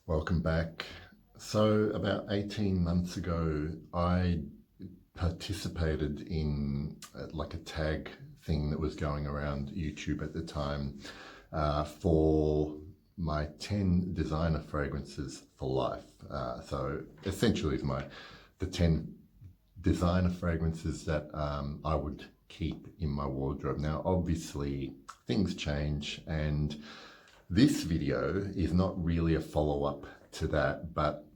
Welcome back. So about 18 months ago, I participated in like a tag thing that was going around YouTube at the time for my 10 designer fragrances for life. So essentially it's the 10 designer fragrances that I would keep in my wardrobe. Now, obviously things change, and this video is not really a follow-up to that, but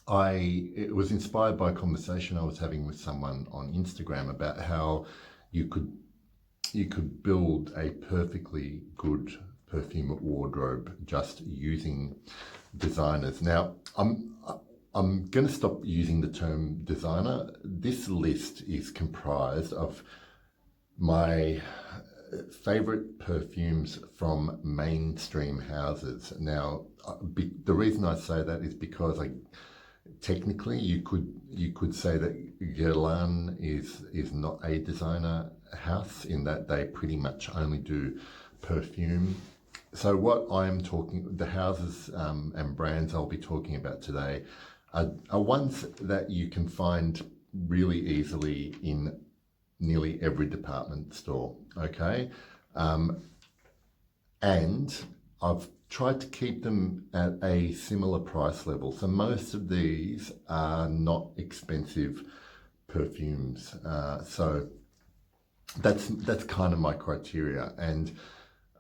it was inspired by a conversation I was having with someone on Instagram about how you could build a perfectly good perfume wardrobe just using designers. Now, I'm going to stop using the term designer. This list is comprised of my favorite perfumes from mainstream houses. Now, the reason I say that is because technically you could say that Gillen is not a designer house, in that they pretty much only do perfume. So what the houses and brands I'll be talking about today are ones that you can find really easily in nearly every department store, okay? And I've tried to keep them at a similar price level. So most of these are not expensive perfumes. So that's kind of my criteria. And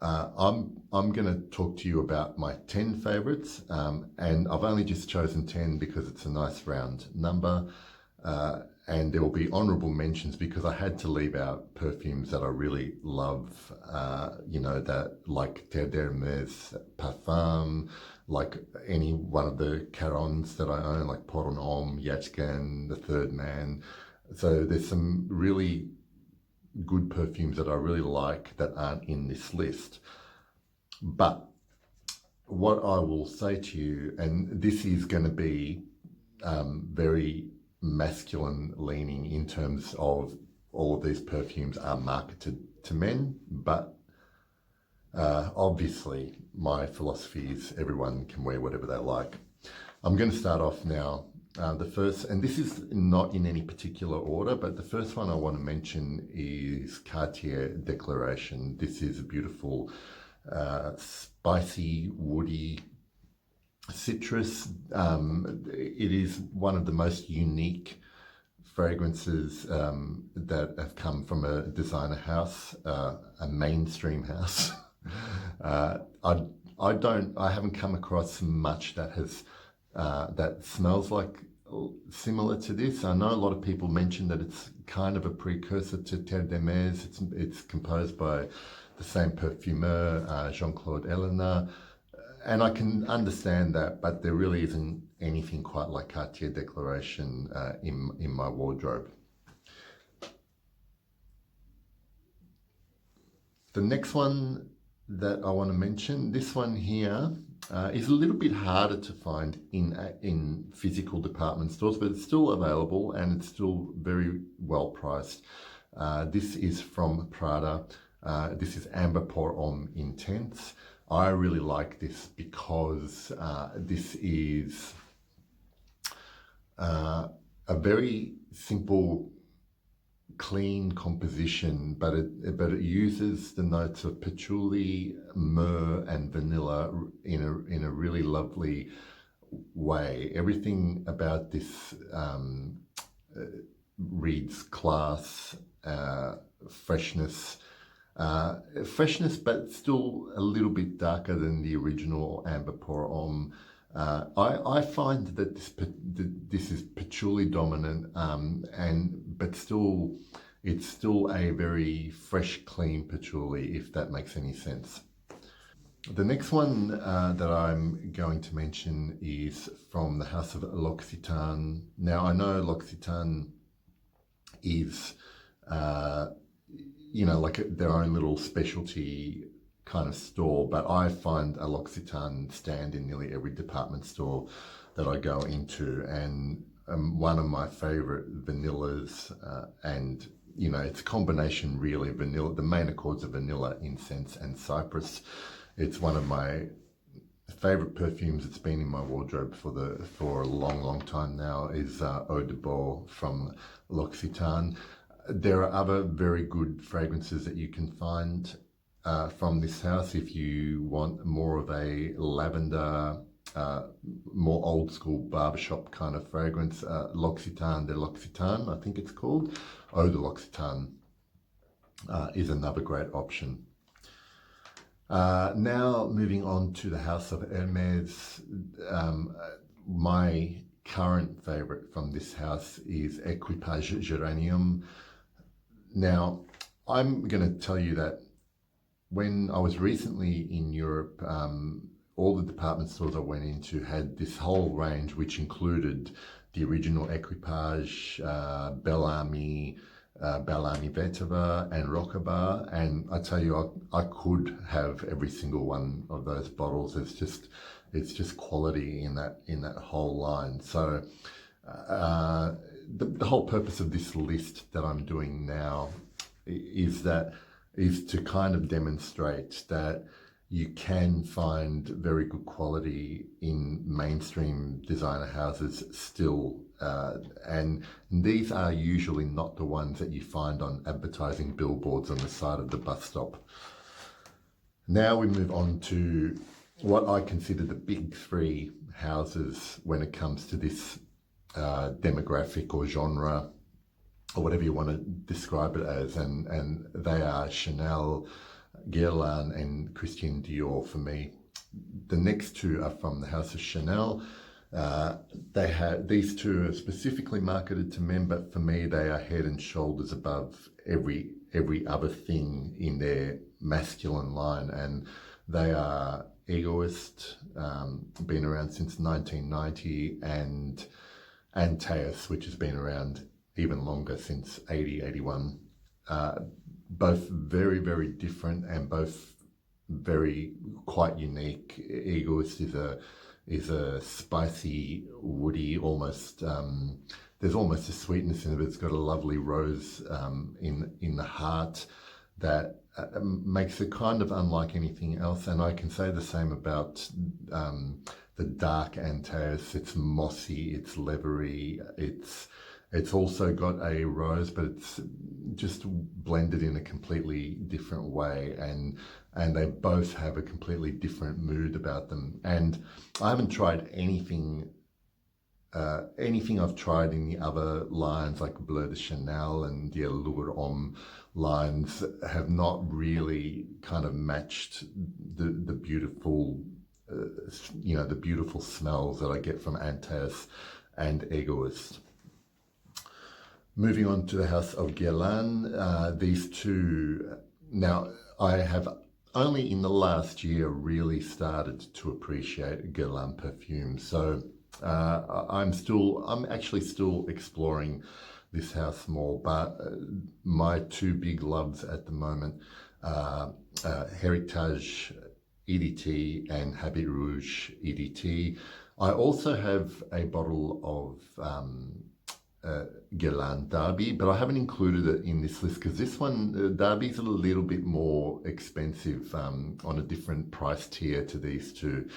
I'm going to talk to you about my 10 favorites, and I've only just chosen 10 because it's a nice round number. And there will be honorable mentions because I had to leave out perfumes that I really love, that like Hermes perfume, like any one of the Carons that I own, like Homme, Yachgan, The Third Man. So there's some really good perfumes that I really like that aren't in this list. But what I will say to you, and this is going to be very masculine leaning in terms of all of these perfumes are marketed to men, but obviously my philosophy is everyone can wear whatever they like. I'm going to start off now. The first, and this is not in any particular order, but the first one I want to mention is Cartier Declaration. This is a beautiful, spicy, woody citrus. It is one of the most unique fragrances that have come from a designer house, a mainstream house. I haven't come across much that has that smells like similar to this. I know a lot of people mention that it's kind of a precursor to Hermes. It's composed by the same perfumeur, Jean-Claude Ellena. And I can understand that, but there really isn't anything quite like Cartier Declaration in my wardrobe. The next one that I want to mention, this one here, is a little bit harder to find in physical department stores, but it's still available and it's still very well priced. This is from Prada. This is Amber Pour Homme Intense. I really like this because this is a very simple, clean composition, but it uses the notes of patchouli, myrrh, and vanilla in a really lovely way. Everything about this reads class, freshness. But still a little bit darker than the original Amber Pour Homme. I find that this is patchouli dominant, but it's still a very fresh, clean patchouli, if that makes any sense. The next one that I'm going to mention is from the house of L'Occitane. Now, I know L'Occitane is like their own little specialty kind of store, but I find a L'Occitane stand in nearly every department store that I go into, and one of my favorite vanillas, and it's a combination really of vanilla. The main accords are vanilla, incense, and cypress. It's one of my favorite perfumes that's been in my wardrobe for a long time now is Eau de Bois from L'Occitane. There are other very good fragrances that you can find from this house if you want more of a lavender, more old school barbershop kind of fragrance. L'Occitane de L'Occitane, I think it's called. Eau de L'Occitane is another great option. Now moving on to the house of Hermes. My current favorite from this house is Equipage Geranium. Now, I'm going to tell you that when I was recently in Europe, all the department stores I went into had this whole range, which included the original Equipage, Bel Ami, Vetiver, and Rockabar. And I tell you, I could have every single one of those bottles. It's just quality in that whole line. So the whole purpose of this list that I'm doing now is to kind of demonstrate that you can find very good quality in mainstream designer houses still, and these are usually not the ones that you find on advertising billboards on the side of the bus stop. Now we move on to what I consider the big three houses when it comes to this demographic or genre, or whatever you want to describe it as, and they are Chanel, Gillen, and Christian Dior for me. The next two are from the house of Chanel. These two are specifically marketed to men, but for me they are head and shoulders above every other thing in their masculine line, and they are Egoist, been around since 1990, and Taeus, which has been around even longer, since 81. Both very, very different and both very quite unique. Egoist is a spicy, woody, almost there's almost a sweetness in it. It's got a lovely rose in the heart that makes it kind of unlike anything else. And I can say the same about the dark Taeus. It's mossy, it's leathery, it's also got a rose, but it's just blended in a completely different way, and they both have a completely different mood about them. And I haven't tried anything I've tried in the other lines like Bleu de Chanel and the Allure Homme lines have not really kind of matched the beautiful the beautiful smells that I get from Taeus and Egoist. Moving on to the house of Gillen, these two, now I have only in the last year really started to appreciate Gillen perfumes. So I'm actually still exploring this house more, but my two big loves at the moment are Heritage EDT and Habit Rouge EDT. I also have a bottle of Gillen Derby, but I haven't included it in this list because this one, Derby's a little bit more expensive, on a different price tier to these two.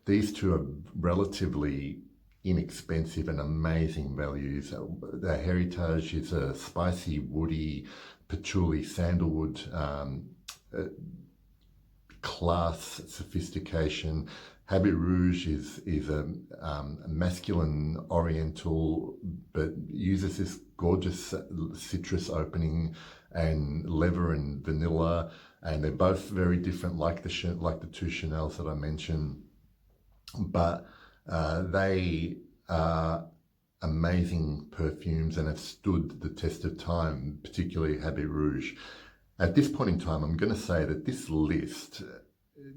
These two are relatively inexpensive and amazing values. The Heritage is a spicy, woody, patchouli, sandalwood, class, sophistication. Habit Rouge is a masculine oriental, but uses this gorgeous citrus opening and leather and vanilla, and they're both very different, like the two Chanels that I mentioned, but they are amazing perfumes and have stood the test of time, particularly Habit Rouge. At this point in time, I'm going to say that this list,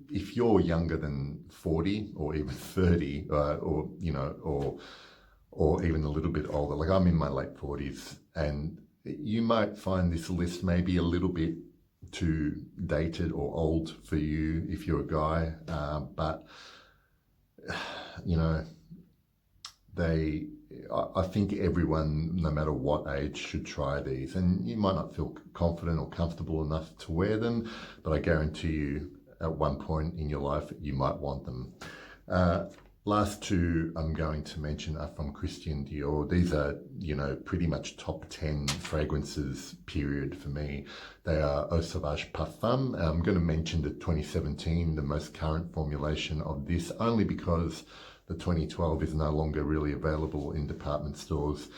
if you're younger than 40 or even 30, or even a little bit older, like I'm in my late 40s, and you might find this list maybe a little bit too dated or old for you if you're a guy, but I think everyone, no matter what age, should try these. And you might not feel confident or comfortable enough to wear them, but I guarantee you at one point in your life you might want them. Last two I'm going to mention are from Christian Dior. These are, you know, pretty much top 10 fragrances, period, for me. They are Eau Sauvage Parfum. I'm going to mention the 2017, the most current formulation of this, only because the 2012 is no longer really available in department stores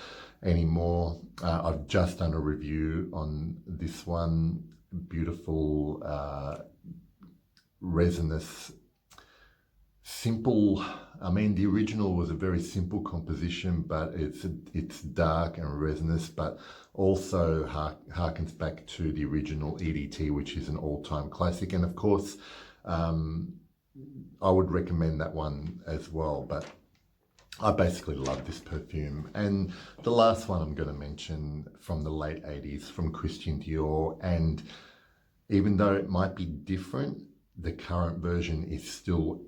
anymore. I've just done a review on this one. Beautiful, resinous, simple. I mean, the original was a very simple composition, but it's dark and resinous, but also harkens back to the original EDT, which is an all-time classic. And of course, I would recommend that one as well, but I basically love this perfume. And the last one I'm going to mention, from the late 80s, from Christian Dior, and even though it might be different, the current version is still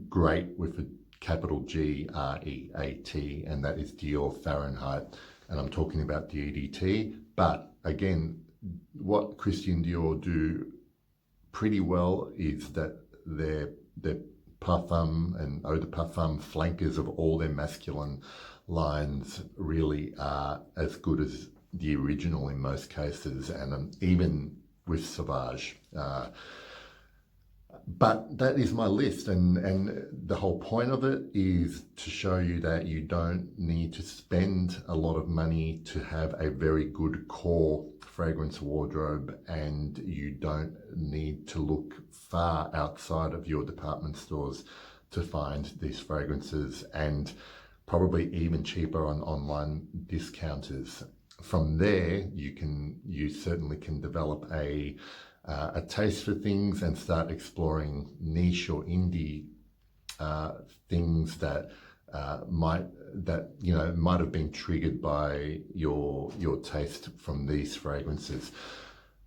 great, with a capital G-R-E-A-T, and that is Dior Fahrenheit. And I'm talking about the EDT. But again, what Christian Dior do pretty well is that their parfum and eau de parfum flankers of all their masculine lines really are as good as the original in most cases, and even with Sauvage. But that is my list, and the whole point of it is to show you that you don't need to spend a lot of money to have a very good core fragrance wardrobe, and you don't need to look far outside of your department stores to find these fragrances, and probably even cheaper on online discounters. From there, you certainly can develop a taste for things and start exploring niche or indie things that might have been triggered by your taste from these fragrances.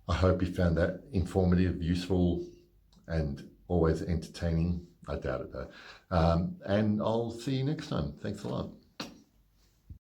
I hope you found that informative, useful, and always entertaining. I doubt it though. And I'll see you next time. Thanks a lot.